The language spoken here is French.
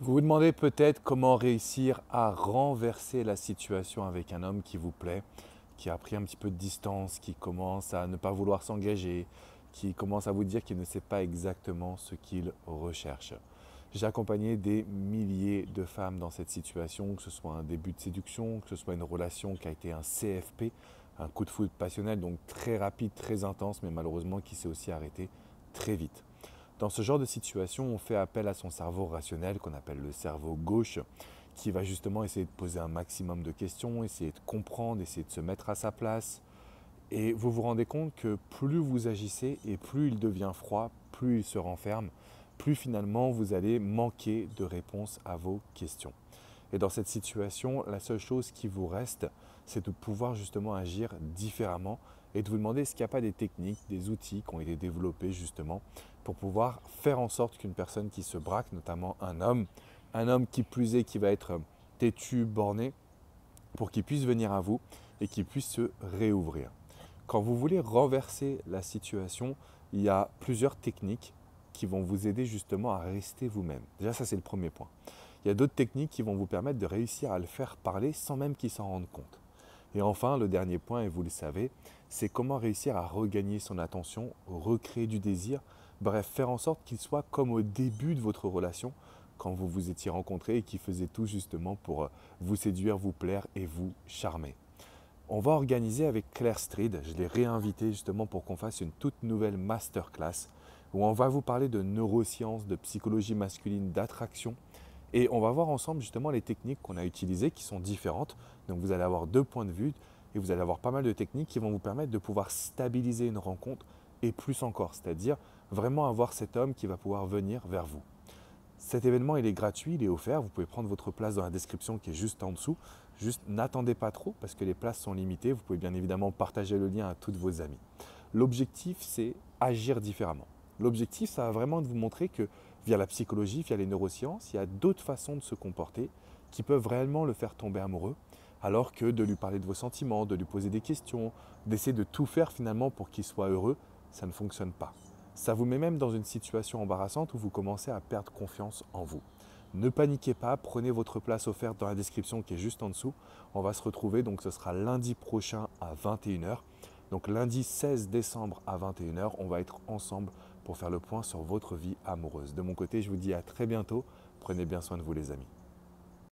Vous vous demandez peut-être comment réussir à renverser la situation avec un homme qui vous plaît, qui a pris un petit peu de distance, qui commence à ne pas vouloir s'engager, qui commence à vous dire qu'il ne sait pas exactement ce qu'il recherche. J'ai accompagné des milliers de femmes dans cette situation, que ce soit un début de séduction, que ce soit une relation qui a été un CFP, un coup de foudre passionnel, donc très rapide, très intense, mais malheureusement qui s'est aussi arrêté très vite. Dans ce genre de situation, on fait appel à son cerveau rationnel, qu'on appelle le cerveau gauche, qui va justement essayer de poser un maximum de questions, essayer de comprendre, essayer de se mettre à sa place. Et vous vous rendez compte que plus vous agissez et plus il devient froid, plus il se renferme, plus finalement vous allez manquer de réponses à vos questions. Et dans cette situation, la seule chose qui vous reste, c'est de pouvoir justement agir différemment et de vous demander est-ce qu'il n'y a pas des techniques, des outils qui ont été développés justement pour pouvoir faire en sorte qu'une personne qui se braque, notamment un homme qui plus est qui va être têtu, borné, pour qu'il puisse venir à vous et qu'il puisse se réouvrir. Quand vous voulez renverser la situation, il y a plusieurs techniques qui vont vous aider justement à rester vous-même. Déjà, ça c'est le premier point. Il y a d'autres techniques qui vont vous permettre de réussir à le faire parler sans même qu'il s'en rende compte. Et enfin, le dernier point, et vous le savez, c'est comment réussir à regagner son attention, recréer du désir, bref, faire en sorte qu'il soit comme au début de votre relation, quand vous vous étiez rencontrés et qui faisait tout justement pour vous séduire, vous plaire et vous charmer. On va organiser avec Claire Street, je l'ai réinvité justement pour qu'on fasse une toute nouvelle masterclass où on va vous parler de neurosciences, de psychologie masculine, d'attraction et on va voir ensemble justement les techniques qu'on a utilisées qui sont différentes. Donc vous allez avoir deux points de vue et vous allez avoir pas mal de techniques qui vont vous permettre de pouvoir stabiliser une rencontre et plus encore, c'est-à-dire vraiment avoir cet homme qui va pouvoir venir vers vous. Cet événement, il est gratuit, il est offert. Vous pouvez prendre votre place dans la description qui est juste en dessous. Juste n'attendez pas trop parce que les places sont limitées. Vous pouvez bien évidemment partager le lien à toutes vos amies. L'objectif, c'est agir différemment. L'objectif, ça va vraiment de vous montrer que via la psychologie, via les neurosciences, il y a d'autres façons de se comporter qui peuvent réellement le faire tomber amoureux, alors que de lui parler de vos sentiments, de lui poser des questions, d'essayer de tout faire finalement pour qu'il soit heureux, ça ne fonctionne pas. Ça vous met même dans une situation embarrassante où vous commencez à perdre confiance en vous. Ne paniquez pas, prenez votre place offerte dans la description qui est juste en dessous. On va se retrouver, donc ce sera lundi prochain à 21h. Donc lundi 16 décembre à 21h, on va être ensemble pour faire le point sur votre vie amoureuse. De mon côté, je vous dis à très bientôt. Prenez bien soin de vous les amis.